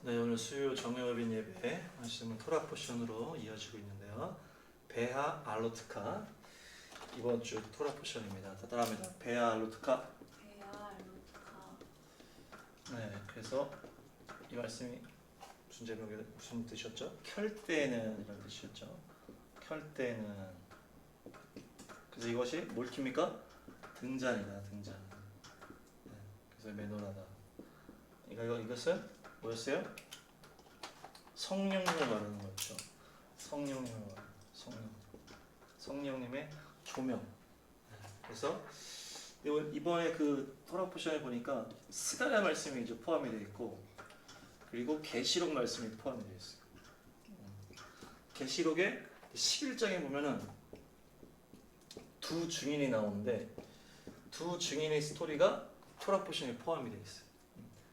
네, 오늘 수요 정예업인 예배 말씀은 토라 포션으로 이어지고 있는데요. 베하 알로트카 이번 주 토라 포션입니다. 다 따라합니다. 베하 알로트카. 베하 알로트카. 네, 그래서 이 말씀이 무슨 제목이 무슨 뜻이었죠? 켤때는 이런 뜻이었죠. 켤때는. 그래서 이것이 뭘 킵니까? 등잔이다, 등잔. 네, 그래서 메노라다. 이것은 뭐였어요? 성령님을 말하는 거였죠. 성령님을 말하는 성령님의 조명. 그래서 이번에 그 토라 포션에 보니까 스가랴 말씀이 이제 포함이 되어 있고, 그리고 계시록 말씀이 포함이 되어 있어요. 계시록의 11장에 보면은 두 증인이 나오는데 두 증인의 스토리가 토라 포션에 포함이 되어 있어요.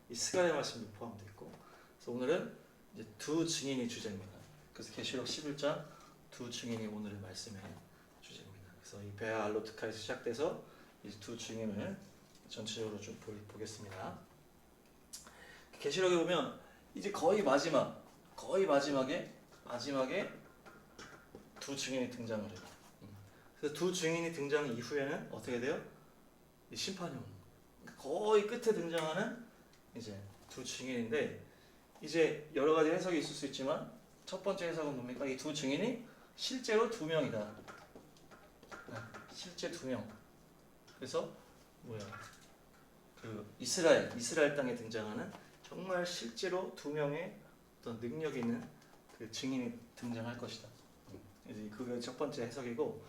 이 스가랴 말씀도 포함되어 있고, 그래서 오늘은 이제 두 증인이 주제입니다. 그래서 계시록 11장 두 증인이 오늘의 말씀의 주제입니다. 그래서 이 베아 알로트카에서 시작돼서 이 두 증인을 전체적으로 좀 보겠습니다. 계시록에 보면 이제 거의 마지막에 두 증인이 등장을 해요. 그래서 두 증인이 등장 이후에는 어떻게 돼요? 심판이 오는 거예요. 거의 끝에 등장하는 이제 두 증인인데, 이제 여러 가지 해석이 있을 수 있지만 첫 번째 해석은 뭡니까? 이 두 증인이 실제로 두 명이다. 실제 두 명. 그래서 그 이스라엘 땅에 등장하는 정말 실제로 두 명의 어떤 능력 있는 그 증인이 등장할 것이다. 이제 그게 첫 번째 해석이고,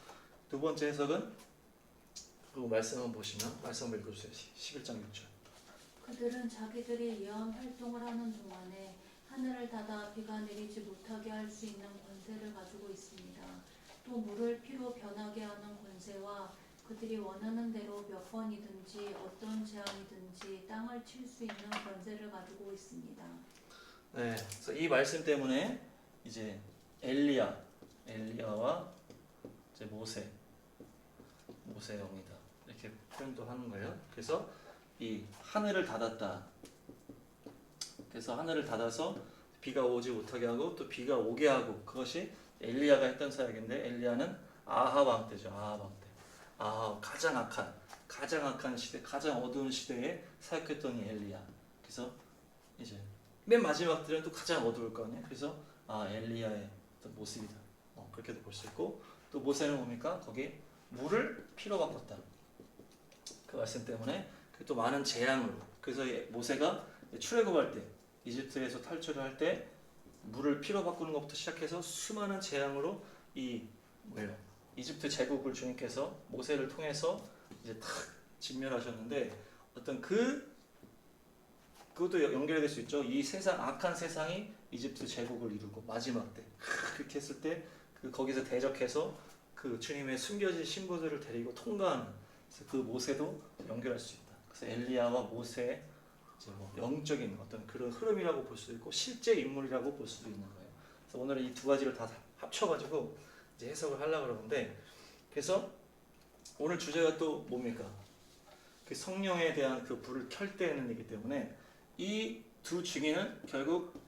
두 번째 해석은 그 말씀 한번 보시면 말씀 한번 읽어주세요. 11장 6절. 그들은 자기들이 예언 활동을 하는 동안에 하늘을 닫아 비가 내리지 못하게 할 수 있는 권세를 가지고 있습니다. 또 물을 피로 변하게 하는 권세와 그들이 원하는 대로 몇 번이든지 어떤 재앙이든지 땅을 칠 수 있는 권세를 가지고 있습니다. 네, 그래서 이 말씀 때문에 이제 엘리야와 이제 모세형이다 이렇게 표현도 하는 거예요. 그래서 이 하늘을 닫았다. 그래서 하늘을 닫아서 비가 오지 못하게 하고 또 비가 오게 하고, 그것이 엘리야가 했던 사역인데, 엘리야는 아합 왕 때죠. 아합 가장 악한 시대, 가장 어두운 시대에 사역했던 이 엘리야. 그래서 이제 맨 마지막 때는 또 가장 어두울 거 아니에요. 그래서 엘리야의 어떤 모습이다. 그렇게도 볼 수 있고, 또 모세는 뭡니까? 거기 물을 피로 바꿨다. 그 말씀 때문에 또 많은 재앙으로. 그래서 모세가 출애굽할 때, 이집트에서 탈출을 할 때 물을 피로 바꾸는 것부터 시작해서 수많은 재앙으로 이집트 제국을 주님께서 모세를 통해서 이제 탁 진멸하셨는데, 어떤 그것도 연결될 수 있죠. 이 세상, 악한 세상이 이집트 제국을 이루고 마지막 때 그렇게 했을 때 거기서 대적해서 그 주님의 숨겨진 신부들을 데리고 통과하는, 그래서 그 모세도 연결할 수 있다. 그래서 엘리야와 모세의 이제 영적인 어떤 그런 흐름이라고 볼 수도 있고 실제 인물이라고 볼 수도 있는 거예요. 그래서 오늘은 이 두 가지를 다 합쳐가지고 이제 해석을 하려고 그러는데, 그래서 오늘 주제가 또 뭡니까? 그 성령에 대한 그 불을 켤 때는 이기 때문에 이 두 증인은 결국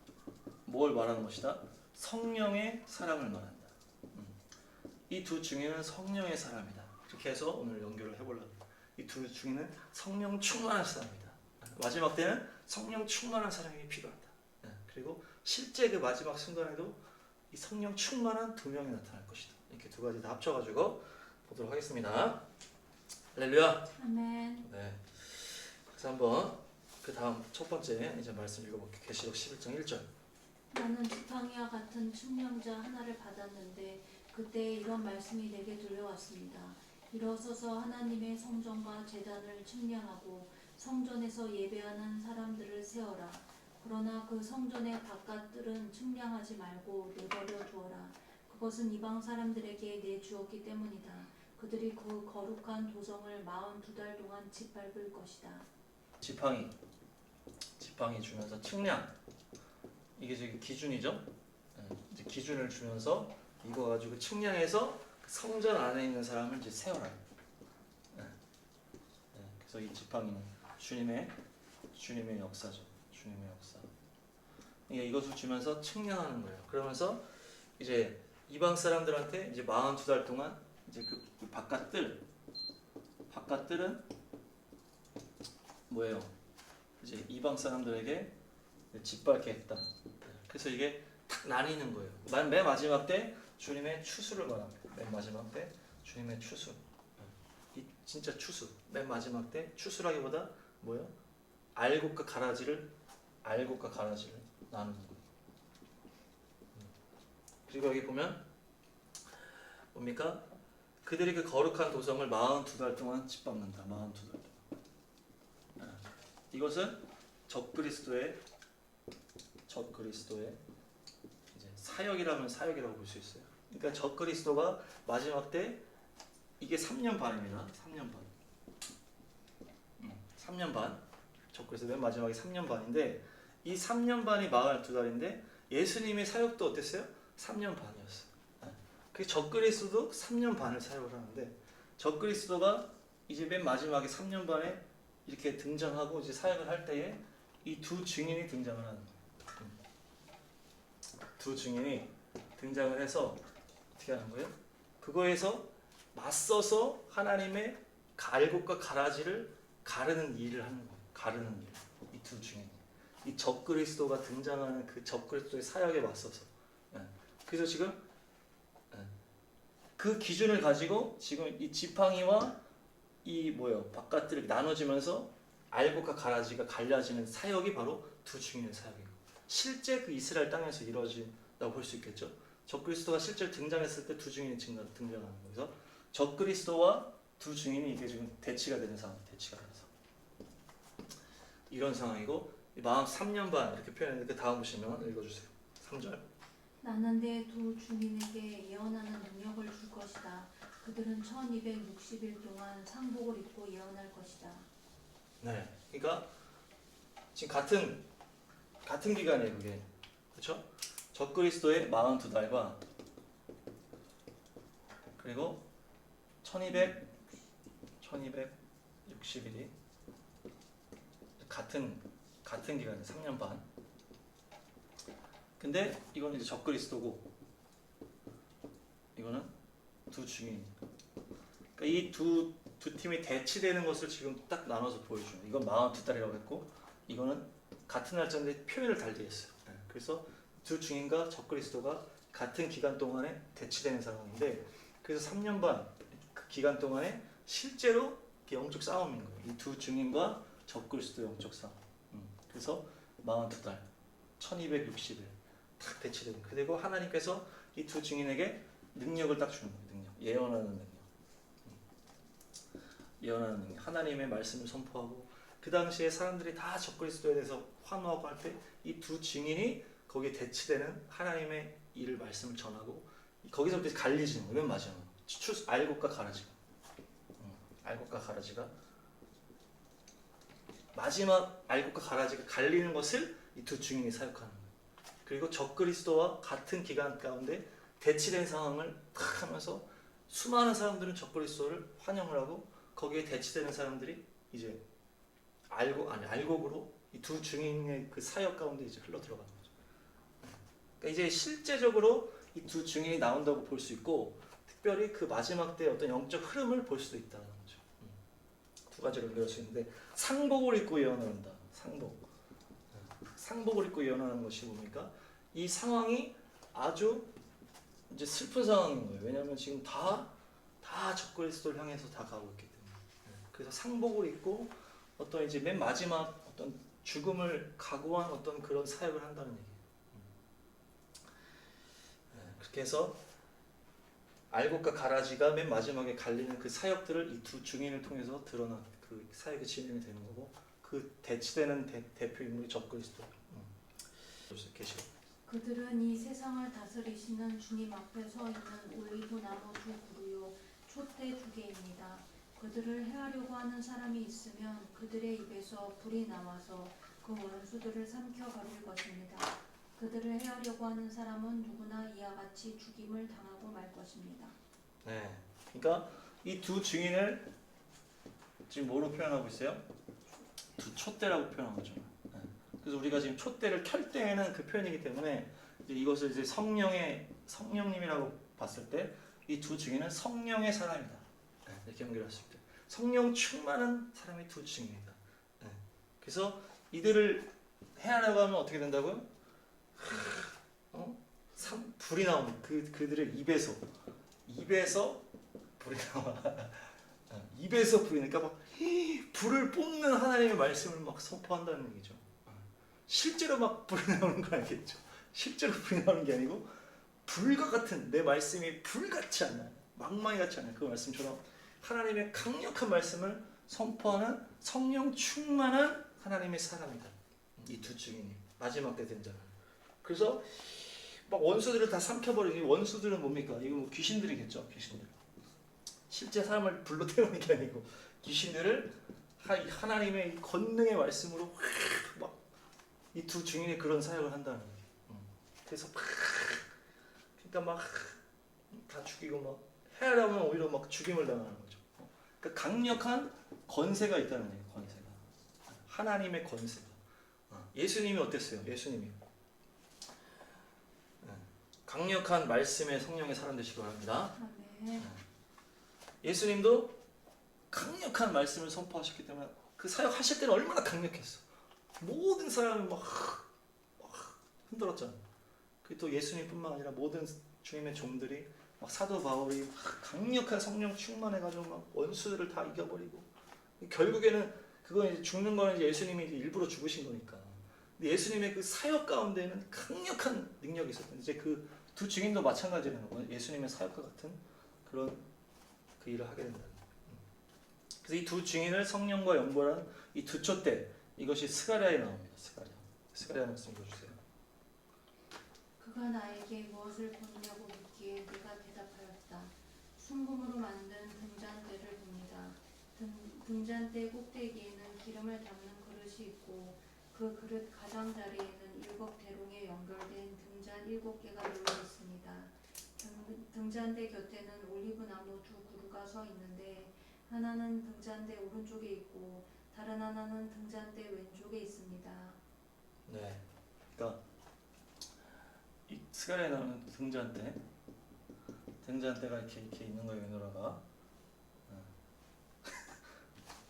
뭘 말하는 것이다? 성령의 사람을 말한다. 이 두 증인은 성령의 사람이다. 그렇게 해서 오늘 연결을 해보려고 합니다. 이 두 증인은 성령 충만한 사람이다. 마지막 때는 성령 충만한 사람이 필요하다. 그리고 실제 그 마지막 순간에도 이 성령 충만한 두 명이 나타날 것이다. 이렇게 두 가지 다 합쳐가지고 보도록 하겠습니다. 할렐루야. 아멘. 네. 그래서 한번 그 다음 첫 번째 이제 말씀 읽어볼게요. 계시록 11장 1절. 나는 지팡이와 같은 측량자 하나를 받았는데 그때 이런 말씀이 내게 들려왔습니다. 일어서서 하나님의 성전과 제단을 측량하고 성전에서 예배하는 사람들을 세어라. 그러나 그 성전의 바깥들은 측량하지 말고 내버려 두어라. 그것은 이방 사람들에게 내주었기 때문이다. 그들이 그 거룩한 도성을 42달 동안 짓밟을 것이다. 지팡이 주면서 측량, 이게 지금 기준이죠. 이제 기준을 주면서 이거 가지고 측량해서 성전 안에 있는 사람을 이제 세워라. 그래서 이 지팡이는 주님의 역사죠. 주님의 역사. 예, 이것을 주면서 측량하는 거예요. 그러면서 이제 이방 사람들한테 이제 42달 동안 이제 그 바깥들은 뭐예요? 이제 이방 사람들에게 짓밟게 했다. 그래서 이게 탁 나뉘는 거예요. 맨 마지막 때 주님의 추수를 말합니다. 맨 마지막 때 주님의 추수. 이 진짜 추수. 맨 마지막 때 추수라기보다 뭐예요? 알곡과 가라지를 나누는 거예요. 그리고 여기 보면 뭡니까? 그들이 그 거룩한 도성을 42달 동안 짓밟는다. 42달 동안. 이것은 적그리스도의 이제 사역이라면 사역이라고 볼 수 있어요. 그러니까 적그리스도가 마지막 때 이게 3년 반입니다. 3년 반. 3년 반. 적그리스도 맨 마지막에 3년 반인데 이 3년 반이 42달인데 예수님의 사역도 어땠어요? 3년 반이었어요. 그 적그리스도도 3년 반을 사역을 하는데 적그리스도가 이제 맨 마지막에 3년 반에 이렇게 등장하고 이제 사역을 할 때에 이 두 증인이 등장을 하는 거예요. 두 증인이 등장을 해서 어떻게 하는 거예요? 그거에서 맞서서 하나님의 알곡과 가라지를 가르는 일을 하는 거예요. 가르는 일. 이 두 증인. 이 적그리스도가 등장하는 그 적그리스도의 사역에 맞서서. 그래서 지금 그 기준을 가지고 지금 이 지팡이와 이 뭐예요? 바깥들이 나눠지면서 알곡과 가라지가 갈라지는 사역이 바로 두 증인의 사역이고 실제 그 이스라엘 땅에서 이루어진다고 볼 수 있겠죠. 적그리스도가 실제로 등장했을 때 두 증인이 등장하는 거예요. 그래서 적그리스도와 두 증인이 이게 지금 대치가 되는 상황, 대치가 되는 상황. 이런 상황이고 43년 반 이렇게 표현했는데 그 다음 보시면 읽어주세요. 3절. 나는 내 두 주민에게 예언하는 능력을 줄 것이다. 그들은 1260일 동안 상복을 입고 예언할 것이다. 네, 그러니까 지금 같은 기간이에요, 그게. 그렇죠? 적그리스도의 42달과 그리고 1260일이 같은 기간이에요. 3년 반. 근데 이거는 이제 적그리스도고 이거는 두 증인. 그러니까 이 두 팀이 대치되는 것을 지금 딱 나눠서 보여줘요. 이건 42달이라고 했고 이거는 같은 날짜인데 표현을 달리 했어요. 그래서 두 증인과 적그리스도가 같은 기간 동안에 대치되는 상황인데 그래서 3년 반 그 기간 동안에 실제로 영적 싸움인 거예요. 이 두 증인과 적그리스도 영적 싸움. 그래서 42달, 1260일 딱 대치되는. 그리고 하나님께서 이 두 증인에게 능력을 딱 주는 거예요. 능력, 예언하는 능력. 예언하는 능력. 하나님의 말씀을 선포하고 그 당시에 사람들이 다 적그리스도에 대해서 환호하고 할 때 이 두 증인이 거기에 대치되는 하나님의 일을 말씀을 전하고 거기서부터 갈리지는 거예요. 맨 마지막 알곡과 가라지가 알곡과 가라지가 마지막 알곡과 가라지가 갈리는 것을 이 두 증인이 사역하는 거예요. 그리고 적그리스도와 같은 기간 가운데 대치된 상황을 탁 하면서 수많은 사람들은 적그리스도를 환영을 하고 거기에 대치되는 사람들이 이제 알곡으로 이 두 증인의 그 사역 가운데 이제 흘러 들어가는 거죠. 그러니까 이제 실제적으로 이 두 증인이 나온다고 볼 수 있고 특별히 그 마지막 때 어떤 영적 흐름을 볼 수도 있다는 거죠. 두 가지로 배울 수 있는데 상복을 입고 예언한다. 상복을 입고 예언하는 것이 뭡니까? 이 상황이 아주 이제 슬픈 상황인 거예요. 왜냐하면 지금 다 적그리스도를 향해서 다 가고 있기 때문에. 그래서 상복을 입고 어떤 이제 맨 마지막 어떤 죽음을 각오한 어떤 그런 사역을 한다는 얘기예요. 그렇게 해서 알곡과 가라지가 맨 마지막에 갈리는 그 사역들을 이 두 증인을 통해서 드러난 그 사역이 진행이 되는 거고 그 대치되는 대표 인물이 적그리스도. 계시고. 그들은 이 세상을 다스리시는 주님 앞에 서 있는 올리브 나무 두 그루요 촛대 두 개입니다. 그들을 해하려고 하는 사람이 있으면 그들의 입에서 불이 나와서 그 원수들을 삼켜 버릴 것입니다. 그들을 해하려고 하는 사람은 누구나 이와 같이 죽임을 당하고 말 것입니다. 네, 그러니까 이 두 증인을 지금 뭐로 표현하고 있어요? 두 촛대라고 표현한 거죠. 그래서 우리가 지금 촛대를 켤 때에는 그 표현이기 때문에 이제 이것을 이제 성령님이라고 봤을 때 이 두 증인은 성령의 사람이다. 네, 이렇게 연결할 수 있다. 성령 충만한 사람이 두 증인이다. 네. 그래서 이들을 해하려고 하면 어떻게 된다고요? 불이 나오는 그들의 입에서 불이 나와. 입에서 불이 나니까 막 불을 뿜는 하나님의 말씀을 막 선포한다는 얘기죠. 실제로 막 불이 나오는 거 아니겠죠? 실제로 불이 나오는 게 아니고 불과 같은 내 말씀이 불같지 않아요. 망망이 같지 않아요. 그 말씀처럼 하나님의 강력한 말씀을 선포하는 성령 충만한 하나님의 사람이다. 이 두 증인이 마지막 때 된 자는. 그래서 막 원수들을 다 삼켜버리고, 원수들은 뭡니까? 이거 뭐 귀신들이겠죠. 귀신들. 실제 사람을 불로 태우는 게 아니고 귀신들을 하나님의 권능의 말씀으로 막 이 두 증인이 그런 사역을 한다는 거예요. 그래서 그러니까 막 다 죽이고 막 해하려면 오히려 막 죽임을 당하는 거죠. 그러니까 강력한 권세가 있다는 거예요. 권세가. 하나님의 권세가. 예수님이 어땠어요? 예수님이 강력한 말씀의 성령의 사람 되시기 바랍니다. 아멘. 예수님도 강력한 말씀을 선포하셨기 때문에 그 사역하실 때는 얼마나 강력했어. 모든 사람을 막 흔들었잖아요. 또 예수님뿐만 아니라 모든 주님의 종들이 막 사도 바울이 막 강력한 성령 충만해가지고 막 원수들을 다 이겨버리고, 결국에는 그건 이제 죽는 거는 이제 예수님이 이제 일부러 죽으신 거니까. 근데 예수님의 그 사역 가운데는 강력한 능력이 있었던, 이제 그 두 증인도 마찬가지라는 거예요. 예수님의 사역과 같은 그런 그 일을 하게 된다. 그래서 이 두 증인을 성령과 연결한 이 두 촛대, 이것이 스가랴에 나옵니다. 스가랴 말씀 읽어주세요. 그가 나에게 무엇을 보느냐고 묻기에 내가 대답하였다. 순금으로 만든 등잔대를 봅니다. 등잔대 꼭대기에는 기름을 담는 그릇이 있고 그 그릇 가장자리에는 7대롱에 연결된 등잔 7개가 놓여 있습니다. 등잔대 곁에는 올리브나무 2그루가 서 있는데 하나는 등잔대 오른쪽에 있고 다른 하나는 등잔대 왼쪽에 있습니다. 네, 그러니까 이 스가랴에 나오는 등잔대가 이렇게 있는 거예요.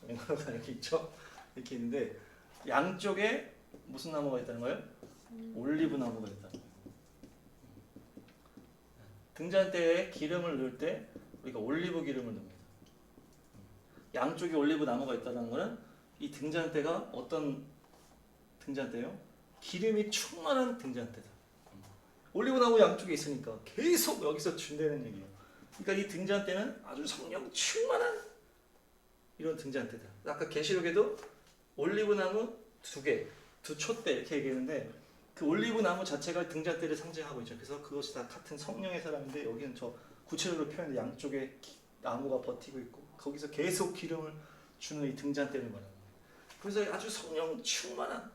왼으로가 이렇게 있죠. 이렇게 있는데 양쪽에 무슨 나무가 있다는 거예요? 올리브 나무가 있다는 거예요. 등잔대에 기름을 넣을 때 우리가 올리브 기름을 넣습니다. 양쪽에 올리브 나무가 있다는 거는 이 등잔대가 어떤 등잔대요? 기름이 충만한 등잔대다. 올리브 나무 양쪽에 있으니까 계속 여기서 준다는 얘기예요. 그러니까 이 등잔대는 아주 성령 충만한 이런 등잔대다. 아까 계시록에도 올리브 나무 2개, 두 촛대 이렇게 얘기했는데 그 올리브 나무 자체가 등잔대를 상징하고 있죠. 그래서 그것이 다 같은 성령의 사람인데 여기는 저 구체적으로 표현해 양쪽에 나무가 버티고 있고 거기서 계속 기름을 주는 이 등잔대를 말하는 거예요. 그래서 아주 성령 충만한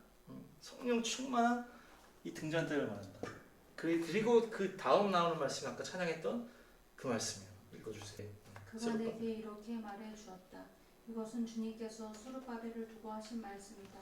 이 등잔대를 말한다. 그리고 그 다음 나오는 말씀이 아까 찬양했던 그 말씀이에요. 읽어주세요. 그가 내게 이렇게 말해 주었다. 이것은 주님께서 스룹바벨을 두고 하신 말씀이다.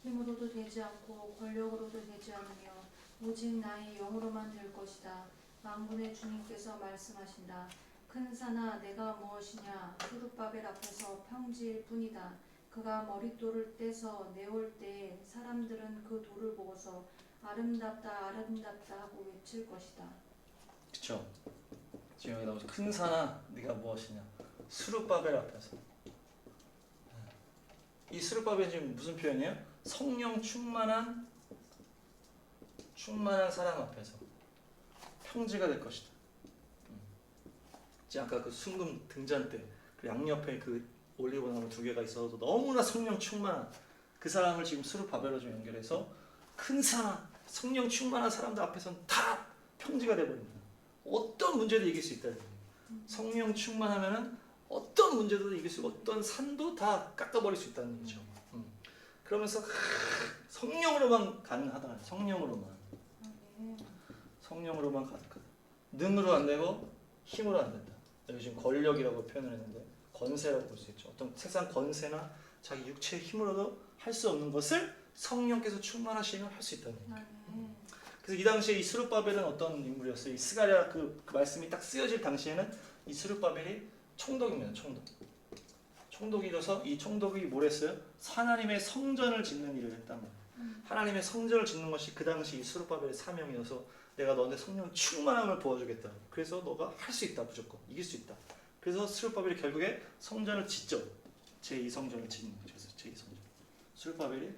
힘으로도 되지 않고 권력으로도 되지 않으며 오직 나의 영으로만 될 것이다. 만군의 주님께서 말씀하신다. 큰 산아 내가 무엇이냐. 스룹바벨 앞에서 평지일 뿐이다. 그가 머릿돌을 떼서 내올 때 사람들은 그 돌을 보고서 아름답다 아름답다 하고 외칠 것이다. 그렇죠. 지금 여기 나오죠. 큰 산아 네가 무엇이냐. 스룹바벨 앞에서. 이 스룹바벨은 지금 무슨 표현이에요? 성령 충만한 사람 앞에서 평지가 될 것이다. 지금 아까 그 순금 등잔대 그 양옆에 그 올리브나무 2개가 있어서 너무나 성령 충만한 그 사람을 지금 스룹바벨로 좀 연결해서 큰 사람, 성령 충만한 사람들 앞에서는 다 평지가 되어버립니다. 어떤 문제도 이길 수 있다는 거예요. 성령 충만하면은 어떤 문제도 이길 수 있고 어떤 산도 다 깎아버릴 수 있다는 거죠. 그러면서 성령으로만 가능하다. 성령으로만 가득하다. 능으로 안 되고 힘으로 안 된다. 여기 지금 권력이라고 표현을 했는데 권세라고 볼 수 있죠. 어떤 세상 권세나 자기 육체의 힘으로도 할 수 없는 것을 성령께서 충만하시면 할 수 있다는 얘기예요. 아멘. 그래서 이 당시에 이 스룹바벨은 어떤 인물이었어요? 이 스가랴 그 말씀이 딱 쓰여질 당시에는 이 스룹바벨이 총독입니다. 총독이라서 이 총독이 뭘 했어요? 하나님의 성전을 짓는 일을 했단 말이에요. 하나님의 성전을 짓는 것이 그 당시 이 스룹바벨의 사명이어서 내가 너한테 성령 충만함을 부어주겠다. 그래서 너가 할 수 있다. 무조건 이길 수 있다. 그래서 스룹바벨이 결국에 성전을 짓죠. 제2성전을 짓는 거죠. 제2성전. 스룹바벨이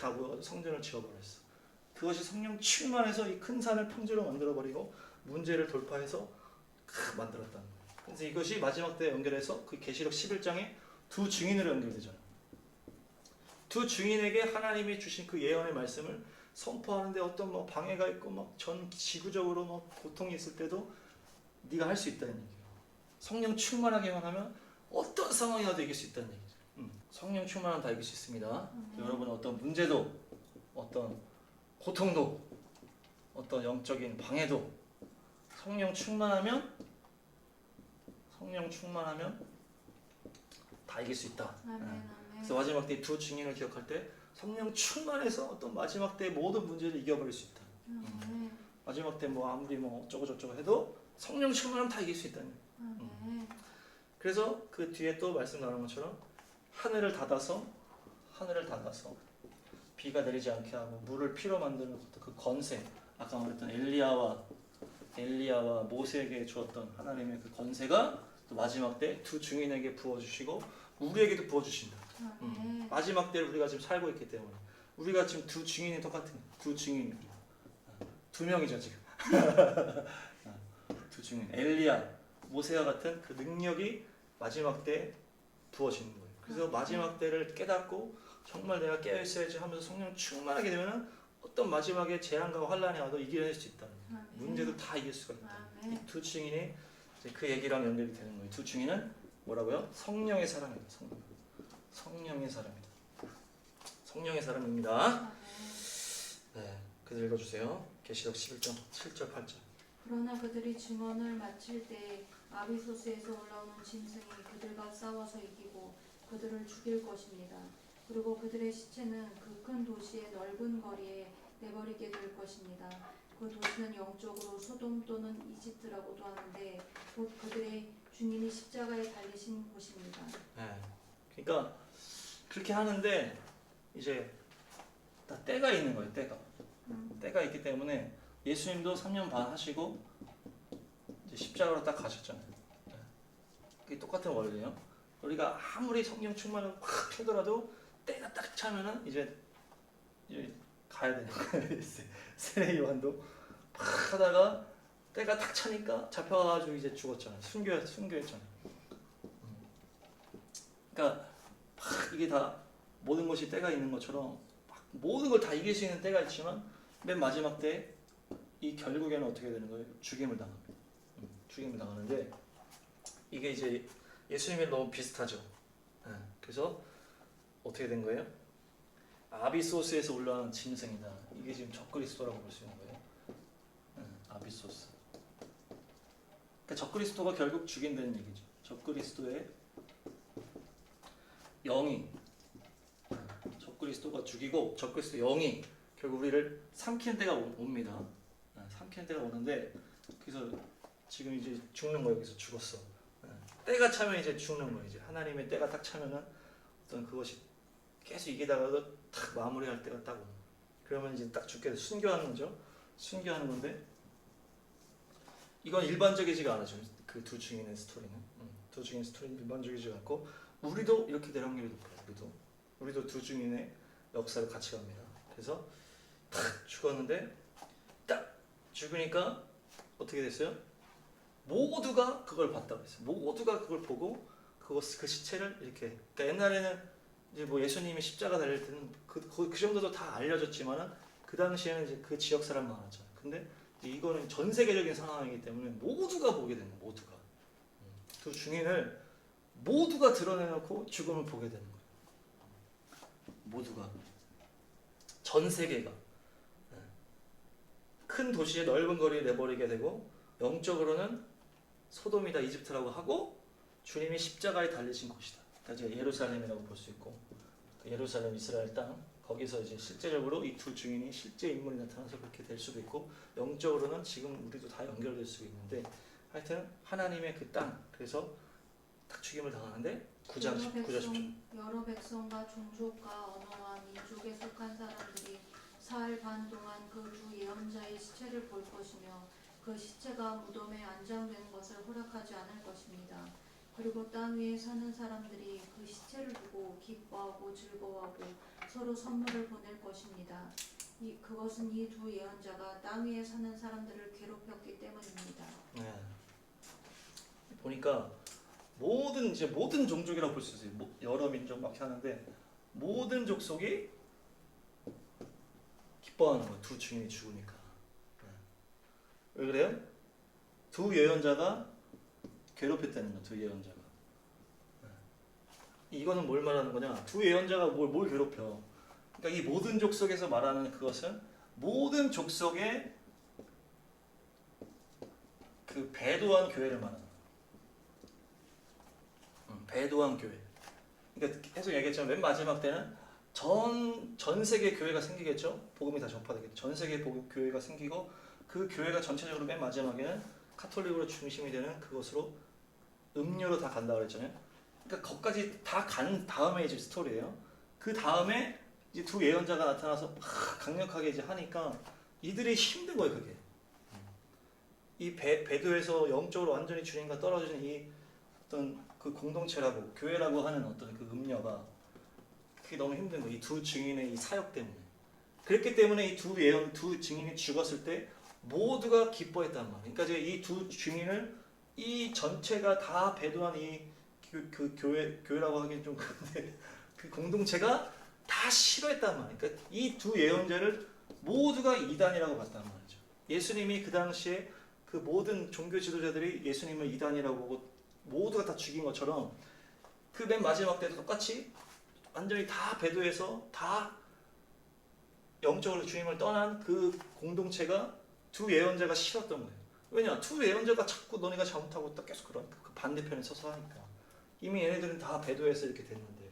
다 모여가지고 성전을 지어버렸어. 그것이 성령 충만해서 이 큰 산을 평지로 만들어버리고 문제를 돌파해서 만들었다는 거예요. 그래서 이것이 마지막 때에 연결해서 그 계시록 11장에 두 증인으로 연결되잖아요. 두 증인에게 하나님이 주신 그 예언의 말씀을 선포하는데 어떤 뭐 방해가 있고 막 전 지구적으로 막 고통이 있을 때도 네가 할 수 있다는 얘기예요. 성령 충만하게만 하면 어떤 상황이 와도 이길 수 있다는 얘기죠. 성령 충만하면 다 이길 수 있습니다. 여러분은 어떤 문제도 어떤 고통도 어떤 영적인 방해도 성령 충만하면 다 이길 수 있다. 아멘. 아멘. 그래서 마지막 때 두 증인을 기억할 때 성령 충만해서 어떤 마지막 때 모든 문제를 이겨버릴 수 있다. 아멘. 마지막 때 뭐 아무리 뭐 어쩌고 저쩌고 해도 성령 충만하면 다 이길 수 있다는. 아멘. 그래서 그 뒤에 또 말씀 나오는 것처럼 하늘을 닫아서 비가 내리지 않게 하고 물을 피로 만드는 것도 그 권세, 아까 말했던 엘리야와 모세에게 주었던 하나님의 그 권세가 또 마지막 때 두 증인에게 부어주시고 우리에게도 부어주신다. 아멘. 마지막 때를 우리가 지금 살고 있기 때문에 우리가 지금 두 증인이 똑같은 두 증인 두 명이죠 지금. 두 증인 엘리야, 모세와 같은 그 능력이 마지막 때 부어지는 거예요. 그래서 마지막 때를 깨닫고 정말 내가 깨어 있어야지 하면서 성령 충만하게 되면은 어떤 마지막에 재앙과 환란이 와도 이겨낼 수 있다. 문제도 다 이길 수가 있다. 아멘. 이 두 증인이 이제 그 얘기랑 연결이 되는 거예요. 두 증인은 뭐라고요? 성령의 사람입니다. 성령의 사람입니다. 성령의 사람입니다. 아멘. 네, 그들 읽어주세요. 계시록 11장 7절 8절. 그러나 그들이 증언을 마칠 때 아비소스에서 올라오는 짐승이 그들과 싸워서 이기고 그들을 죽일 것입니다. 그리고 그들의 시체는 그 큰 도시의 넓은 거리에 내버리게 될 것입니다. 그 도시는 영적으로 소돔 또는 이집트라고도 하는데 곧 그들의 주님이 십자가에 달리신 곳입니다. 네, 그러니까 그렇게 하는데 이제 다 때가 있는 거예요. 때가 있기 때문에 예수님도 3년 반 하시고 이제 십자가로 딱 가셨잖아요. 네. 그게 똑같은 원리예요. 우리가 아무리 성령 충만을 확 펴더라도 때가 딱 차면은 이제 가야 되는 거예요. 세례 요한도 막 하다가 때가 딱 차니까 잡혀가지고 이제 죽었잖아요. 순교했잖아요. 그러니까 막 이게 다 모든 것이 때가 있는 것처럼 막 모든 걸 다 이길 수 있는 때가 있지만 맨 마지막 때 이 결국에는 어떻게 되는 거예요? 죽임을 당합니다. 죽임을 당하는데 이게 이제 예수님이 너무 비슷하죠. 그래서 어떻게 된 거예요? 아비소스에서 올라오는 짐승이다. 이게 지금 적그리스도라고 볼 수 있는 거예요. 아비소스. 그러니까 적그리스도가 결국 죽인다는 얘기죠. 적그리스도의 영이 적그리스도가 죽이고 적그리스도 영이 결국 우리를 삼키는 때가 옵니다. 삼키는 때가 오는데 그래서 지금 이제 죽는 거예요. 여기서 죽었어. 때가 차면 이제 죽는 거예요. 이제 하나님의 때가 딱 차면은 어떤 그것이 계속 이기다가도 탁 마무리할 때가 딱 오는 거예요. 그러면 이제 딱 죽게 돼. 순교하는 거죠. 순교하는 건데 이건 일반적이지가 않아요. 그 두 증인의 스토리는 두 증인 스토리는 일반적이지 않고 우리도 이렇게 될 확률이 높아요. 우리도 두 증인의 역사를 같이 갑니다. 그래서 탁 죽었는데 딱 죽으니까 어떻게 됐어요? 모두가 그걸 봤다고 했어요. 모두가 그걸 보고 그 시체를 이렇게. 그러니까 옛날에는 이제 뭐 예수님이 십자가 달릴 때는 그 정도도 다 알려졌지만은 그 당시에는 이제 그 지역 사람 많았죠. 근데 이거는 전 세계적인 상황이기 때문에 모두가 보게 되는 거예요. 모두가 두 증인을 모두가 드러내놓고 죽음을 보게 되는 거예요. 모두가 전 세계가 큰 도시의 넓은 거리에 내버리게 되고 영적으로는 소돔이다 이집트라고 하고 주님이 십자가에 달리신 곳이다. 그러니까 예루살렘이라고 볼 수 있고 예루살렘 이스라엘 땅 거기서 이제 실제적으로 이 두 증인이 실제 인물이 나타나서 그렇게 될 수도 있고 영적으로는 지금 우리도 다 연결될 수 있는데 하여튼 하나님의 그 땅 그래서 딱 죽임을 당하는데 구자 10절 여러 백성과 종족과 언어와 민족에 속한 사람들이 사흘 반 동안 그 두 예언자의 시체를 볼 것이며 그 시체가 무덤에 안장된 것을 허락하지 않을 것입니다. 그리고 땅 위에 사는 사람들이 그 시체를 두고 기뻐하고 즐거워하고 서로 선물을 보낼 것입니다. 그것은 이 두 예언자가 땅 위에 사는 사람들을 괴롭혔기 때문입니다. 네. 보니까 모든 종족이라고 볼 수 있어요. 여러 민족 막 하는데 모든 족속이 기뻐하는 거예요. 두 증인이 죽으니까. 네. 왜 그래요? 두 예언자가 괴롭혔다는 거예요. 두 예언자가. 네. 이거는 뭘 말하는 거냐? 두 예언자가 뭘 괴롭혀? 그러니까 이 모든 족속에서 말하는 그것은 모든 족속의 그 배도한 교회를 말하는 거예요. 배도한 교회. 그러니까 계속 얘기했지만 맨 마지막 때는 전 세계 교회가 생기겠죠. 복음이 다 전파되겠죠. 전 세계 교회가 생기고 그 교회가 전체적으로 맨 마지막에는 카톨릭으로 중심이 되는 그것으로 음료로 다 간다고 그랬잖아요. 그러니까 거기까지 다 간 다음에 이제 스토리예요. 그 다음에 이제 두 예언자가 나타나서 강력하게 이제 하니까 이들이 힘든 거예요. 그게 이 배도에서 영적으로 완전히 주님과 떨어지는 이 어떤 그 공동체라고 교회라고 하는 어떤 그 음료가 그게 너무 힘든 거예요. 이 두 증인의 이 사역 때문에. 그랬기 때문에 이 두 증인이 죽었을 때 모두가 기뻐했단 말이에요. 그러니까 이제 이 두 증인을 이 전체가 다 배도한 그 교회라고 하기엔 좀 그런데 그 공동체가 다 싫어했단 말이에요. 그러니까 이 두 예언자를 모두가 이단이라고 봤단 말이죠. 예수님이 그 당시에 그 모든 종교 지도자들이 예수님을 이단이라고 보고 모두가 다 죽인 것처럼 그 맨 마지막 때도 똑같이 완전히 다 배도해서 다 영적으로 주님을 떠난 그 공동체가 두 예언자가 싫었던 거예요. 왜냐? 두 예언자가 자꾸 너네가 잘못하고 딱 계속 그러니까 그 반대편에 서서 하니까 이미 얘네들은 다 배도해서 이렇게 됐는데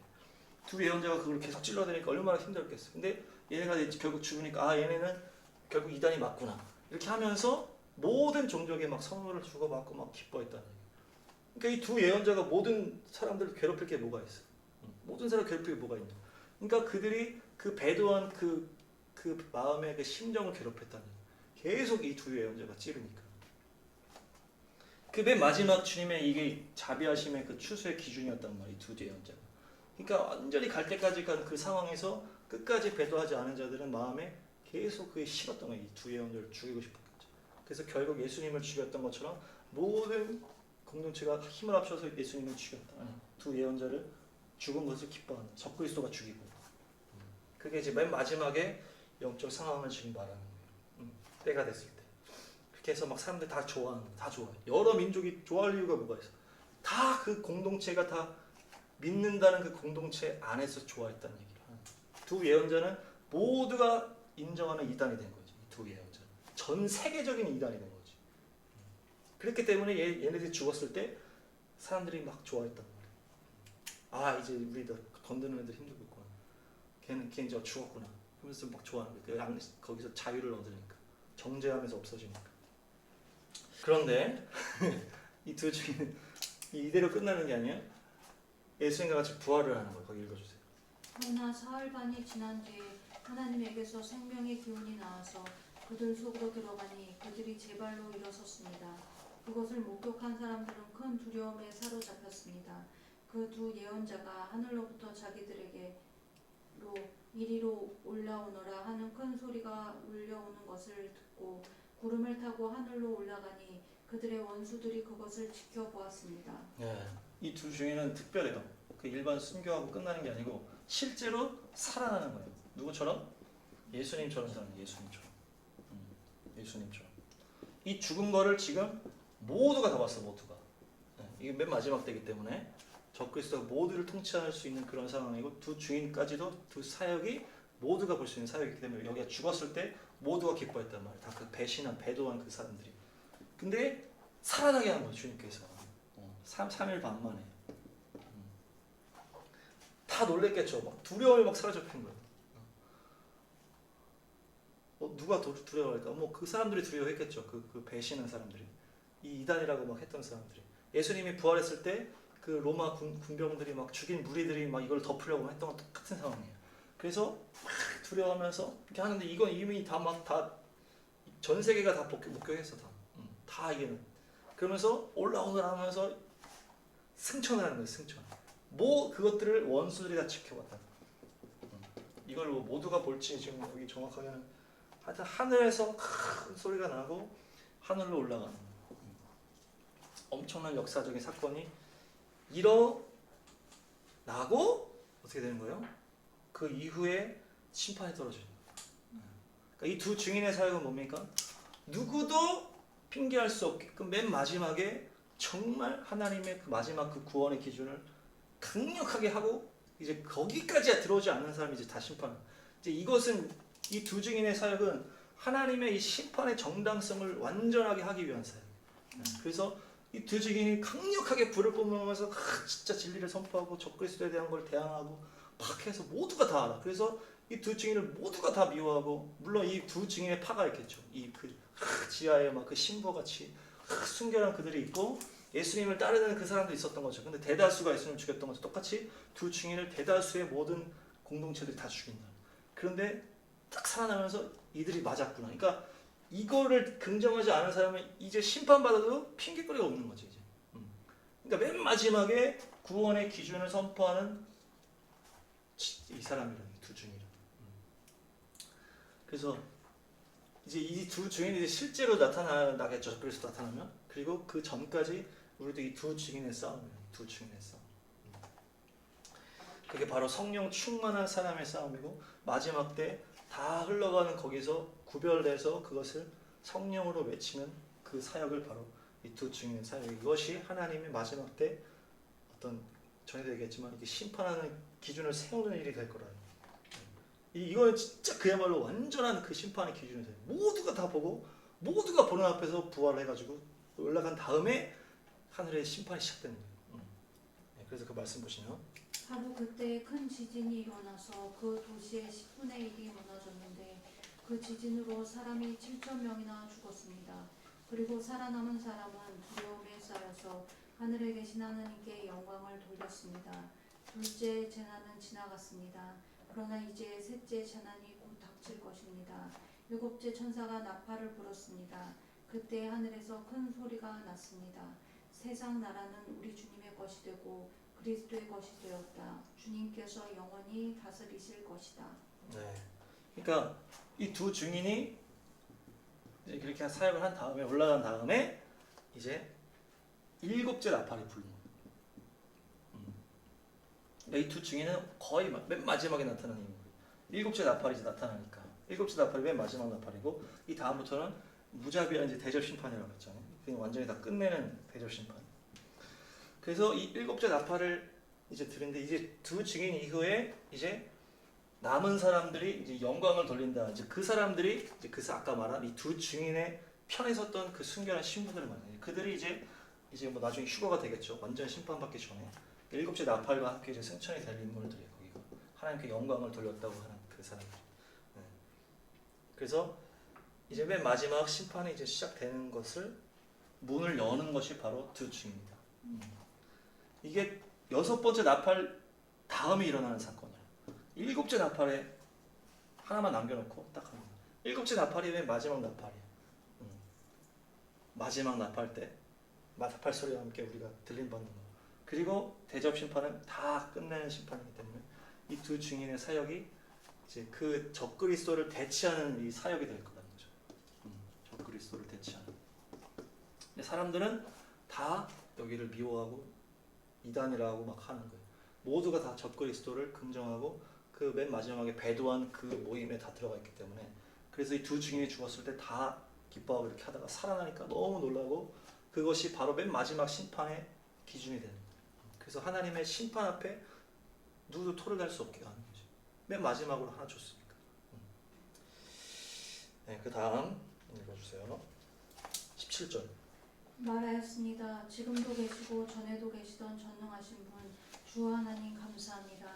두 예언자가 그걸 계속 찔러대니까 얼마나 힘들었겠어. 근데 얘네가 이제 결국 죽으니까 얘네는 결국 이단이 맞구나 이렇게 하면서 모든 종족에 막 선물을 주고받고 막 기뻐했다는 얘기예요. 그러니까 이 두 예언자가 모든 사람들을 괴롭힐 게 뭐가 있어? 모든 사람을 괴롭힐 게 뭐가 있냐? 그러니까 그들이 그 배도한 그 마음의 그 심정을 괴롭혔다는 얘기예요. 계속 이 두 예언자가 찌르니까. 그 맨 마지막 주님의 이게 자비하심의 그 추수의 기준이었단 말이에요. 두 예언자가. 그러니까 완전히 갈 때까지 간 그 상황에서 끝까지 배도하지 않은 자들은 마음에 계속 그게 싫었던 거예요. 이 두 예언자를 죽이고 싶었겠죠. 그래서 결국 예수님을 죽였던 것처럼 모든 공동체가 힘을 합쳐서 예수님을 죽였다. 두 예언자를 죽은 것을 기뻐하는 적그리스도가 죽이고. 그게 이제 맨 마지막에 영적 상황을 지금 말하는 거예요. 때가 됐을 때. 그렇게 해서 막 사람들 다 좋아하는 거, 다 좋아해. 여러 민족이 좋아할 이유가 뭐가 있어? 다 그 공동체가 다 믿는다는 그 공동체 안에서 좋아했다는 얘기를 하는 거예요. 두 예언자는 모두가 인정하는 이단이 된 거죠. 이 두 예언자는 전 세계적인 이단이 된 거지. 그렇기 때문에 얘네들이 죽었을 때 사람들이 막 좋아했단 말이에요. 이제 우리도 건드는 애들 힘들고 있구나. 걔는 이제 죽었구나. 그러면서 막 좋아하는 거예요. 거기서 자유를 얻으니까. 정죄하면서 없어지니까. 그런데 이 두 증인은 이대로 끝나는 게 아니에요. 예수님과 같이 부활을 하는 거예요. 거기 읽어주세요. 그러나 사흘 반이 지난 뒤에 하나님에게서 생명의 기운이 나와서 그들 속으로 들어가니 그들이 제 발로 일어섰습니다. 그것을 목격한 사람들은 큰 두려움에 사로잡혔습니다. 그 두 예언자가 하늘로부터 자기들에게로 이리로 올라오너라 하는 큰 소리가 울려오는 것을 듣고 구름을 타고 하늘로 올라가니 그들의 원수들이 그것을 지켜보았습니다. 네. 이 두 증인은 특별해요. 그 일반 순교하고 끝나는 게 아니고 실제로 살아나는 거예요. 누구처럼? 예수님처럼 사는 예수님처럼. 예수님처럼. 이 죽은 거를 지금 모두가 다 봤어. 모두가. 네. 이게 맨 마지막 때이기 때문에 적그리스도가 모두를 통치할 수 있는 그런 상황이고 두 주인까지도 두 사역이 모두가 볼 수 있는 사역이기 때문에 여기가 죽었을 때 모두가 기뻐했단 말이에요. 다 그 배신한 배도한 그 사람들이. 근데 살아나게 한 거예요. 주님께서 3일 반 만에. 다 놀랬겠죠. 막 두려움이 막 사라져 버린 거예요. 누가 두려워할까? 뭐 그 사람들이 두려워했겠죠. 그 배신한 사람들이, 이 이단이라고 막 했던 사람들이. 예수님이 부활했을 때 그 로마 군병들이 막 죽인 무리들이 막 이걸 덮으려고 했던 건 똑같은 상황이에요. 그래서 막 두려워하면서 이렇게 하는데 이건 이미 다 전 세계가 다 목격했어. 다 이게는. 그러면서 올라오늘 하면서 승천하는 거예요. 승천. 뭐 그것들을 원수들이 다 지켜봤다. 이걸 뭐 모두가 볼지 지금 여기 정확하게는 하여튼 하늘에서 큰 소리가 나고 하늘로 올라가는 엄청난 역사적인 사건이 일어나고 어떻게 되는 거예요? 그 이후에 심판이 떨어져요. 그러니까 이 두 증인의 사역은 뭡니까? 누구도 핑계할 수 없게끔 맨 마지막에 정말 하나님의 그 마지막 그 구원의 기준을 강력하게 하고 이제 거기까지 들어오지 않는 사람이 이제 다 심판. 이제 이것은 이 두 증인의 사역은 하나님의 이 심판의 정당성을 완전하게 하기 위한 사역. 그래서 이 두 증인이 강력하게 불을 뿜으면서 진짜 진리를 선포하고 적그리스도에 대한 걸 대항하고 막 해서 모두가 다 알아. 그래서 이 두 증인을 모두가 다 미워하고 물론 이 두 증인의 파가 있겠죠. 이 그 지하에 막 그 신부같이 순결한 그들이 있고 예수님을 따르는 그 사람도 있었던 거죠. 근데 대다수가 예수님을 죽였던 것도 똑같이 두 증인을 대다수의 모든 공동체들이 다 죽인다. 그런데 딱 살아나면서 이들이 맞았구나. 그러니까 이거를 긍정하지 않은 사람은 이제 심판받아도 핑계거리가 없는 거지 이제. 그러니까 맨 마지막에 구원의 기준을 선포하는 이 사람이라는 두 증인. 그래서 이제 이 두 증인이 이제 실제로 나타나겠죠. 그래서 나타나면 그리고 그 전까지 우리도 이 두 증인의 싸움이에요. 두 증인의 싸움. 그게 바로 성령 충만한 사람의 싸움이고 마지막 때 다 흘러가는 거기서 구별돼서 그것을 성령으로 외치는 그 사역을 바로 이 두 증인의 사역. 이것이 하나님의 마지막 때 어떤 전에도 얘기했지만 이렇게 심판하는 기준을 세우는 일이 될 거라는. 이거는 진짜 그야말로 완전한 그 심판의 기준이 돼요. 모두가 다 보고 모두가 보는 앞에서 부활을 해가지고 올라간 다음에 하늘의 심판이 시작되는 거예요. 그래서 그 말씀 보시면 바로 그때 큰 지진이 일어나서 그 도시의 10분의 1이 무너졌는데 그 지진으로 사람이 7천 명이나 죽었습니다. 그리고 살아남은 사람은 두려움에 쌓여서 하늘에 계신 하나님께 영광을 돌렸습니다. 둘째 재난은 지나갔습니다. 그러나 이제 셋째 재난이 곧 닥칠 것입니다. 일곱째 천사가 나팔을 불었습니다. 그때 하늘에서 큰 소리가 났습니다. 세상 나라는 우리 주님의 것이 되고 그리스도의 것이 되었다. 주님께서 영원히 다스리실 것이다. 네. 그러니까 이 두 증인이 이제 그렇게 사역을 한 다음에 올라간 다음에 이제 일곱째 나팔이 불는 거예요. 이 두 증인은 거의 맨 마지막에 나타나는 거예요. 일곱째 나팔이 이제 나타나니까 일곱째 나팔이 맨 마지막 나팔이고 이 다음부터는 무자비한 이제 대접 심판이라고 했잖아요. 그냥 완전히 다 끝내는 대접 심판. 그래서 이 일곱째 나팔을 이제 들은데 이제 두 증인 이후에 이제 남은 사람들이 이제 영광을 돌린다. 이제 그 사람들이 이제 아까 말한 이 두 증인의 편에 섰던 그 순결한 신부들을 만나요. 그들이 이제 뭐 나중에 휴거가 되겠죠. 완전 심판받기 전에 일곱째 나팔과 함께 이제 승천이 될 인물들이에요. 거기가 하나님께 영광을 돌렸다고 하는 그 사람들. 네. 그래서 이제 맨 마지막 심판이 이제 시작되는 것을 문을 여는 것이 바로 두 증인입니다. 이게 여섯 번째 나팔 다음에 일어나는 사건이에요. 일곱째 나팔에 하나만 남겨놓고 딱 합니다. 일곱째 나팔이 왜 마지막 나팔이에요? 마지막 나팔 때 나팔 소리와 함께 우리가 들림받는 거. 그리고 대접 심판은 다 끝내는 심판이기 때문에 이 두 증인의 사역이 이제 그 적그리스도를 대치하는 이 사역이 될 거라는 거죠. 적그리스도를 대치하는. 근데 사람들은 다 여기를 미워하고 이단이라고 막 하는 거예요. 모두가 다 적그리스도를 긍정하고 그 맨 마지막에 배도한 그 모임에 다 들어가 있기 때문에 그래서 이 두 증인이 죽었을 때 다 기뻐하고 이렇게 하다가 살아나니까 너무 놀라고 그것이 바로 맨 마지막 심판의 기준이 되는 거예요. 그래서 하나님의 심판 앞에 누구도 토를 달 수 없게 하는 거죠. 맨 마지막으로 하나 줬으니까. 네, 그 다음 읽어주세요. 17절. 말하였습니다. 지금도 계시고 전에도 계시던 전능하신 분 주 하나님 감사합니다.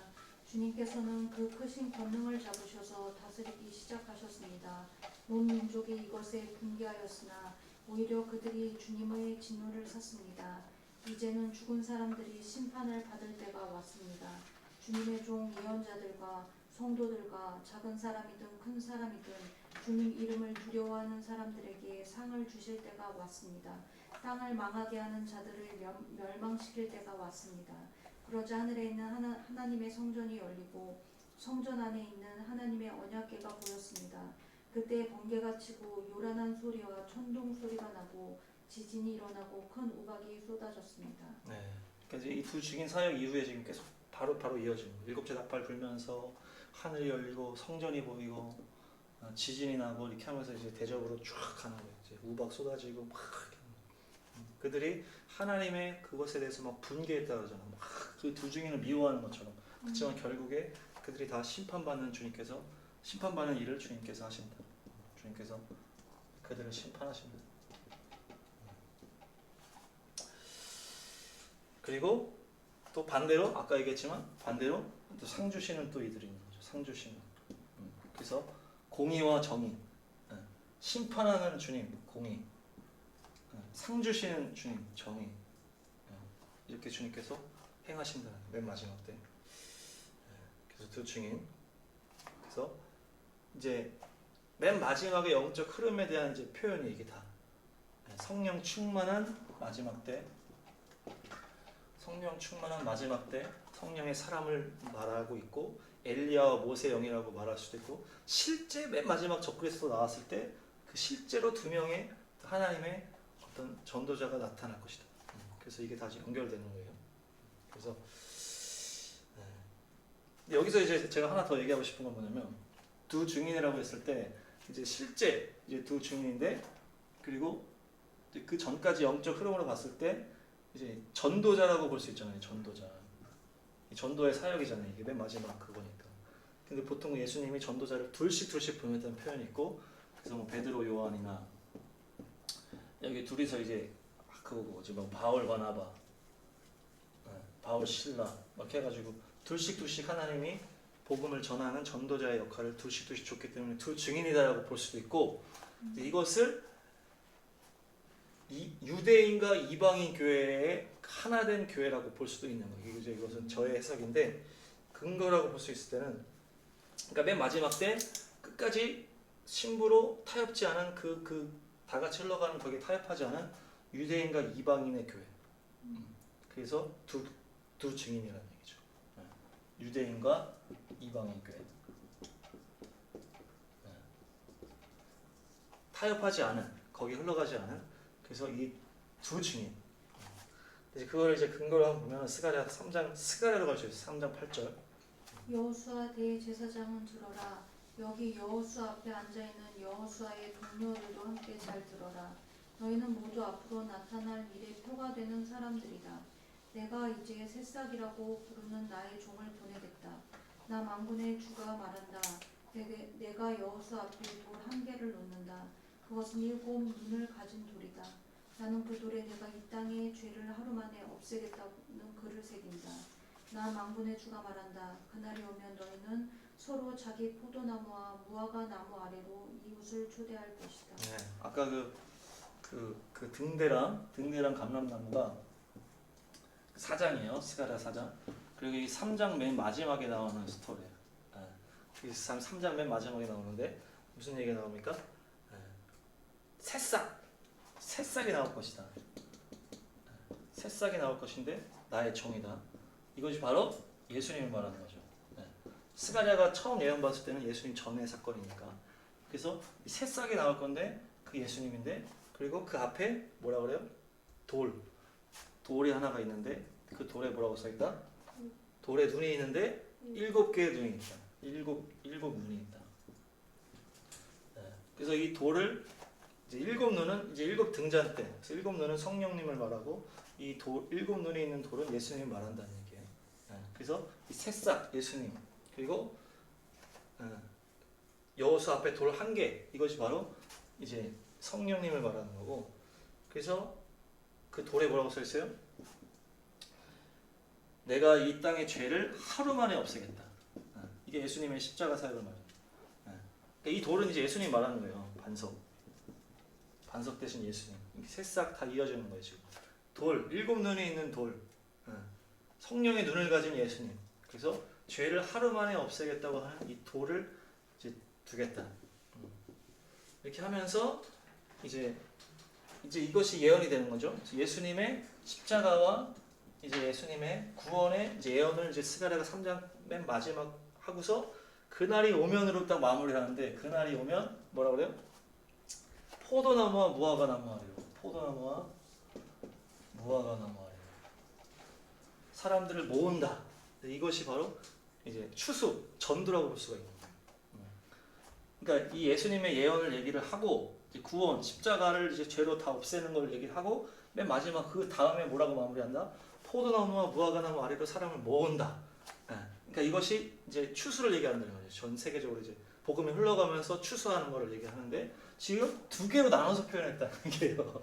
주님께서는 그 크신 권능을 잡으셔서 다스리기 시작하셨습니다. 온 민족이 이것에 분개하였으나 오히려 그들이 주님의 진노를 샀습니다. 이제는 죽은 사람들이 심판을 받을 때가 왔습니다. 주님의 종 예언자들과 성도들과 작은 사람이든 큰 사람이든 주님 이름을 두려워하는 사람들에게 상을 주실 때가 왔습니다. 땅을 망하게 하는 자들을 멸망시킬 때가 왔습니다. 그러자 하늘에 있는 하나님의 성전이 열리고 성전 안에 있는 하나님의 언약궤가 보였습니다. 그때 번개가 치고 요란한 소리와 천둥 소리가 나고 지진이 일어나고 큰 우박이 쏟아졌습니다. 네. 그러니까 이 두 증인 사역 이후에 지금 계속 바로 이어지고 일곱째 닭발 불면서 하늘이 열리고 성전이 보이고 지진이 나고 이렇게 하면서 이제 대접으로 쫙 가는 거예요. 이제 우박 쏟아지고 막 그들이 하나님의 그것에 대해서 막 분개했다 그러잖아. 막 그 두 증인을 미워하는 것처럼. 그렇지만 결국에 그들이 다 심판받는 주님께서 심판받는 일을 주님께서 하신다. 주님께서 그들을 심판하신다. 그리고 또 반대로 아까 얘기했지만 반대로 또 상 주시는 또 이들이 있는 거죠. 상 주시는. 그래서 공의와 정의, 심판하는 주님 공의, 상 주시는 주님 정의, 이렇게 주님께서 행하신다. 맨 마지막 때. 그래서 두 증인. 그래서 이제 맨 마지막의 영적 흐름에 대한 이제 표현이 이게 다 성령 충만한 마지막 때. 성령 충만한 마지막 때 성령의 사람을 말하고 있고 엘리야와 모세 영이라고 말할 수도 있고 실제 맨 마지막 적그리스도 나왔을 때 그 실제로 두 명의 하나님의 어떤 전도자가 나타날 것이다. 그래서 이게 다시 연결되는 거예요. 그래서 여기서 이제 제가 하나 더 얘기하고 싶은 건 뭐냐면 두 증인이라고 했을 때 이제 실제 이제 두 증인인데 그리고 그 전까지 영적 흐름으로 봤을 때 이제 전도자라고 볼 수 있잖아요. 전도자. 전도의 사역이잖아요. 이게 맨 마지막 그거니까. 근데 보통 예수님이 전도자를 둘씩 보냈다는 표현이 있고, 그래서 뭐 베드로, 요한이나 여기 둘이서 이제 그거 뭐지, 뭐 바울, 바나바, 바울, 실라 막 해가지고 둘씩 하나님이 복음을 전하는 전도자의 역할을 둘씩 줬기 때문에 두 증인이다라고 볼 수도 있고, 이것을 유대인과 이방인 교회의 하나된 교회라고 볼 수도 있는 거예요. 이것은 저의 해석인데 근거라고 볼 수 있을 때는 그러니까 맨 마지막 때 끝까지 신부로 타협지 않은 다 같이 흘러가는 거기에 타협하지 않은 유대인과 이방인의 교회. 그래서 두 증인이라는 얘기죠. 유대인과 이방인 교회. 타협하지 않은 거기 흘러가지 않은 그래서 이 두 증인. 이제 그걸 이제 근거로 한번 보면 스가랴 3장 스가랴로 갈 수 있어요. 3장 8절. 여호수아 대제사장은 들어라. 여기 여호수아 앞에 앉아 있는 여호수아의 동료들도 함께 잘 들어라. 너희는 모두 앞으로 나타날 일의 표가 되는 사람들이다. 내가 이제 새싹이라고 부르는 나의 종을 보내겠다. 나 만군의 주가 말한다. 내가 여호수아 앞에 돌 한 개를 놓는다. 그것은 7 눈을 가진 돌이다. 나는 그 돌에 내가 이 땅의 죄를 하루 만에 없애겠다는 글을 새긴다. 나 만군의 주가 말한다. 그날이 오면 너희는 서로 자기 포도나무와 무화과 나무 아래로 이웃을 초대할 것이다. 네, 아까 그 등대랑 감람나무가 4장이에요. 스가랴 4장. 그리고 이 3장 맨 마지막에 나오는 스토리예요. 이 3장 맨 마지막에 나오는데 무슨 얘기가 나옵니까? 새싹이 나올 것이다. 새싹이 나올 것인데 나의 종이다. 이것이 바로 예수님을 말하는 거죠. 스가랴가 처음 예언 봤을 때는 예수님 전의 사건이니까. 그래서 새싹이 나올 건데 그 예수님인데 그리고 그 앞에 뭐라 그래요? 돌이 하나가 있는데 그 돌에 뭐라고 써있다? 돌에 눈이 있는데 7개의 눈이 있다. 일곱 눈이 있다. 그래서 이 돌을 이제 7눈은 이제 7등잔 때, 그래서 7눈은 성령님을 말하고 이 7눈이 있는 돌은 예수님을 말한다는 얘기예요. 그래서 이 새싹 예수님 그리고 여호수 앞에 돌 1개 이것이 바로 이제 성령님을 말하는 거고, 그래서 그 돌에 뭐라고 써 있어요? 내가 이 땅의 죄를 하루 만에 없애겠다. 이게 예수님의 십자가 사역을 말해요. 그러니까 이 돌은 이제 예수님 말하는 거예요. 반석 대신 예수님. 이렇게 새싹 다 이어지는 거예요 지금. 돌, 7눈이 있는 돌, 성령의 눈을 가진 예수님. 그래서 죄를 하루 만에 없애겠다고 하는 이 돌을 이제 두겠다. 이렇게 하면서 이제 이것이 예언이 되는 거죠. 예수님의 십자가와 이제 예수님의 구원의 이제 예언을 이제 스가랴가 3장 맨 마지막 하고서 그날이 오면으로 딱 마무리하는데, 그날이 오면 뭐라 그래요? 포도나무와 무화과 나무 아래로. 포도나무와 무화과 나무 아래로. 사람들을 모은다. 이것이 바로 이제 추수, 전두라고 볼 수가 있는 거예요. 그러니까 이 예수님의 예언을 얘기를 하고 이제 구원, 십자가를 이제 죄로 다 없애는 걸 얘기를 하고 맨 마지막 그 다음에 뭐라고 마무리한다? 포도나무와 무화과나무 아래로 사람을 모은다. 그러니까 이것이 이제 추수를 얘기한다는 거죠. 전 세계적으로 이제 복음이 흘러가면서 추수하는 것을 얘기하는데 지금 두 개로 나눠서 표현했다는 게요.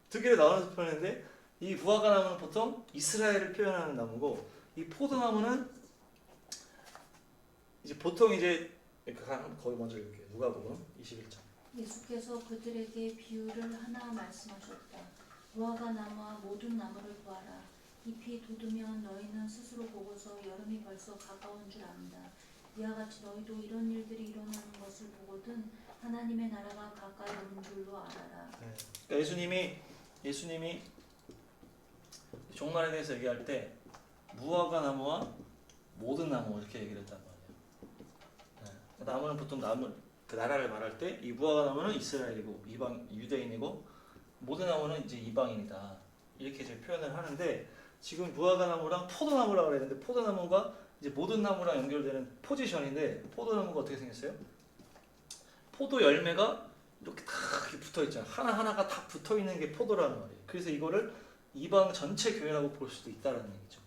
두 개로 나눠서 표현했는데 이 무화과나무는 보통 이스라엘을 표현하는 나무고 이 포도나무는 이제 보통 이제 거기 먼저 읽을게요. 누가복음 21장. 예수께서 그들에게 비유를 하나 말씀하셨다. 무화과 나무와 모든 나무를 보아라. 잎이 돋으면 너희는 스스로 보고서 여름이 벌써 가까운 줄 안다. 이와 같이 너희도 이런 일들이 일어나는 것을 보거든 하나님의 나라가 가까이 오는 줄로 알아라. 그러니까 예수님이 종말에 대해서 얘기할 때 무화과 나무와 모든 나무 이렇게 얘기를 했단 말이에요. 나무는 보통 그 나라를 말할 때 이 무화과 나무는 이스라엘이고 이방 유대인이고 모든 나무는 이제 이방인이다. 이렇게 이제 표현을 하는데 지금 무화과 나무랑 포도나무라고 그랬는데 포도나무가 이제 모든 나무랑 연결되는 포지션인데 포도나무가 어떻게 생겼어요? 포도 열매가 이렇게 다 붙어 있잖아요. 하나하나가 다 붙어 있는 게 포도라는 말이에요. 그래서 이거를 이방 전체 교회라고 볼 수도 있다는 얘기죠.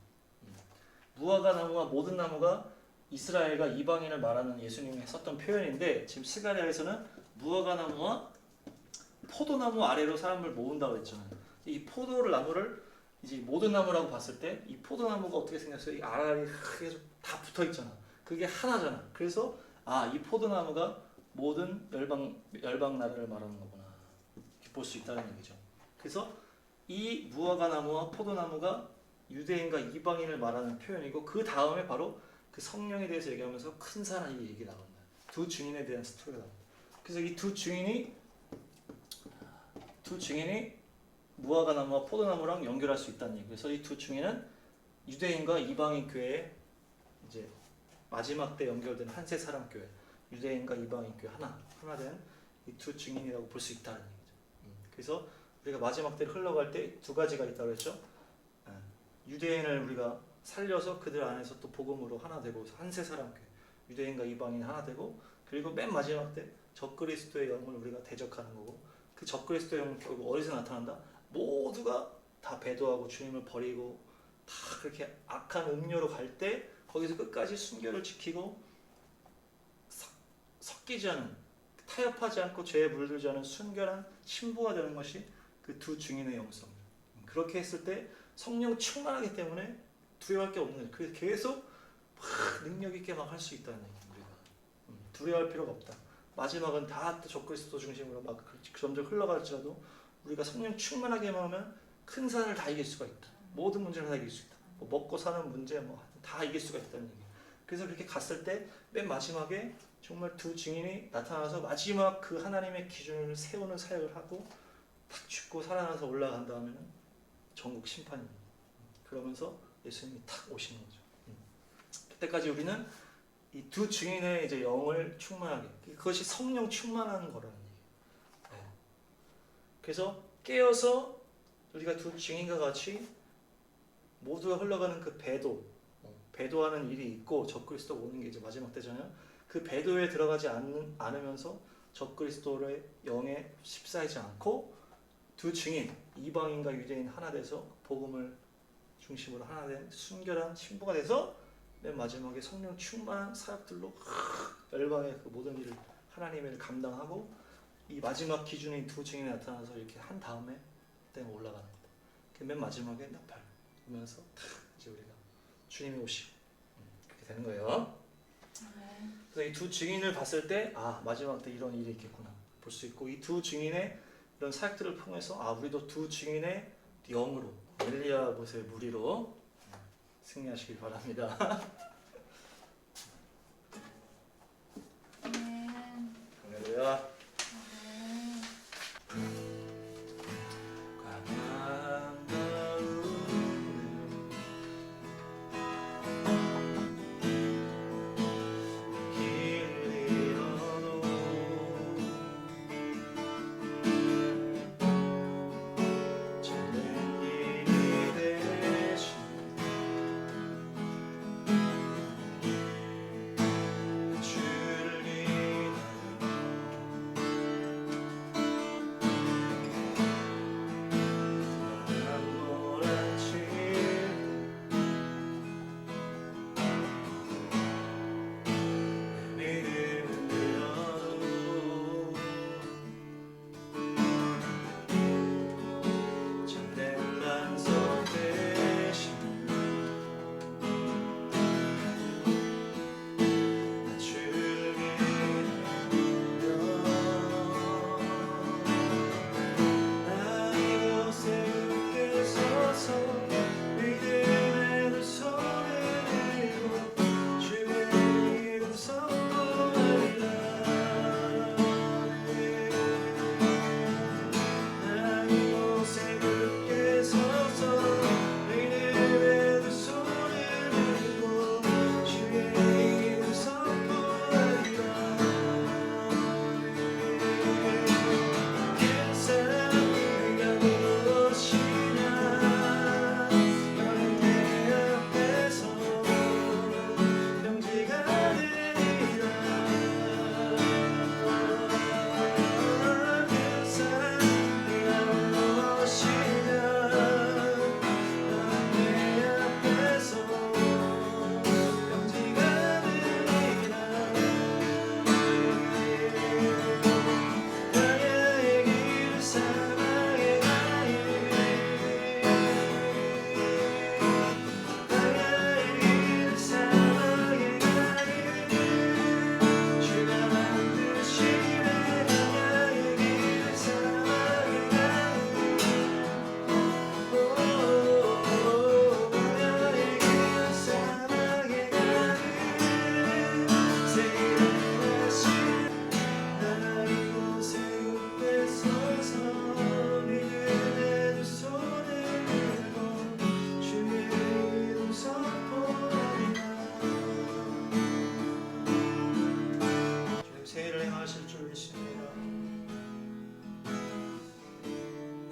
무화과 나무와 모든 나무가 이스라엘과 이방인을 말하는 예수님이 썼던 표현인데 지금 스가랴에서는 무화과 나무와 포도나무 아래로 사람을 모은다고 했잖아요. 이 나무를 이제 모든 나무라고 봤을 때 이 포도나무가 어떻게 생겼어요? 이 알알이 계속 다 붙어 있잖아. 그게 하나잖아. 그래서 이 포도나무가 모든 열방 나라를 말하는 거구나. 이렇게 볼 수 있다는 얘기죠. 그래서 이 무화과 나무와 포도나무가 유대인과 이방인을 말하는 표현이고 그 다음에 바로 그 성령에 대해서 얘기하면서 큰 사람이 얘기 나온다. 두 증인에 대한 스토리가 나온다. 그래서 이 두 증인이 무화과 나무와 포도나무랑 연결할 수 있다는 얘기. 그래서 이 두 증인은 유대인과 이방인 교회의 이제 마지막 때 연결된 한세 사람 교회, 유대인과 이방인 교회 하나 된 이 두 증인이라고 볼 수 있다는 얘기죠. 그래서 우리가 마지막 때를 흘러갈 때 두 가지가 있다고 했죠. 유대인을 우리가 살려서 그들 안에서 또 복음으로 하나 되고 한세 사람 교회, 유대인과 이방인 하나 되고 그리고 맨 마지막 때 적그리스도의 영을 우리가 대적하는 거고 그 적그리스도의 영은 결국 어디서 나타난다? 모두가 다 배도하고 주님을 버리고 다 그렇게 악한 음료로 갈 때 거기서 끝까지 순결을 지키고 섞이지 않은 타협하지 않고 죄에 물들지 않은 순결한 신부가 되는 것이 그 두 증인의 영성. 그렇게 했을 때 성령 충만하기 때문에 두려워할 게 없는 거예요. 그래서 계속 막 능력 있게 막 할 수 있다는 얘기예요. 우리가 두려워할 필요가 없다. 마지막은 다 적그리스도 중심으로 막 점점 흘러갈지라도 우리가 성령 충만하게만 하면 큰 산을 다 이길 수가 있다. 모든 문제를 다 이길 수 있다. 먹고 사는 문제 다 이길 수가 있다는 얘기예요. 그래서 그렇게 갔을 때 맨 마지막에 정말 두 증인이 나타나서 마지막 그 하나님의 기준을 세우는 사역을 하고 탁 죽고 살아나서 올라간 다음에는 전국 심판입니다. 그러면서 예수님이 탁 오시는 거죠. 그때까지 우리는 이 두 증인의 이제 영을 충만하게, 그것이 성령 충만한 거라는 얘기예요. 그래서 깨어서 우리가 두 증인과 같이 모두가 흘러가는 그 배도하는 일이 있고 적그리스도가 오는 게 이제 마지막 때잖아요. 그 배도에 들어가지 않으면서 적그리스도의 영에 휩싸이지 않고 두 증인, 이방인과 유대인 하나 돼서 복음을 중심으로 하나 된 순결한 신부가 돼서 맨 마지막에 성령 충만한 사역들로 열방의 그 모든 일을 하나님의 일을 감당하고 이 마지막 기준인 두 증인이 나타나서 이렇게 한 다음에 그때 올라가는 거다. 맨 마지막에 나팔 오면서 이제 우리가 주님이 오시고 그렇게 되는 거예요. 그래서 이 두 증인을 봤을 때 마지막 때 이런 일이 있겠구나. 볼 수 있고 이 두 증인의 이런 사역들을 통해서 우리도 두 증인의 영으로 엘리야 못의 무리로 승리하시길 바랍니다. 아멘. 할렐루야. 아멘.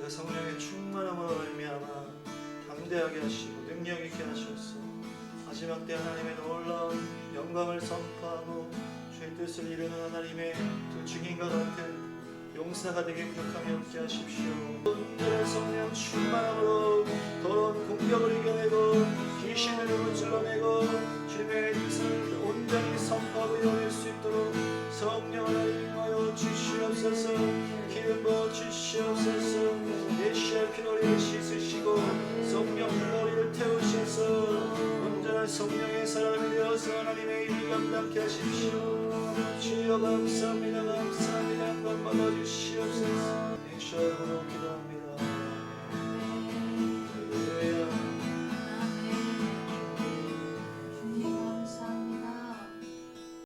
성령의 충만함으로 말미암아 담대하게 하시고 능력 있게 하셨소. 마지막 때 하나님의 놀라운 영광을 선포하고 주의 뜻을 이루는 하나님의 두 증인과 같은 용사가 되게 부족함이 없게 하십시오. 온전한 성령 충만함으로 더러운 공격을 이겨내고 귀신을 무찔러내고 주님의 뜻을 온전히 선포하고 이뤄낼 수 있도록 성령을 임하여 주시옵소서. 기름 부어 주시옵소서. 메시아 피노리를 씻으시고 성령 머리를 태우셔서 온전한 성령의 사람이 되어서 하나님의 일을 감당케 하십시오. 주여 감사합니다. 감사합니다. 한번 받아주시옵소서. 메시아로 기도합니다.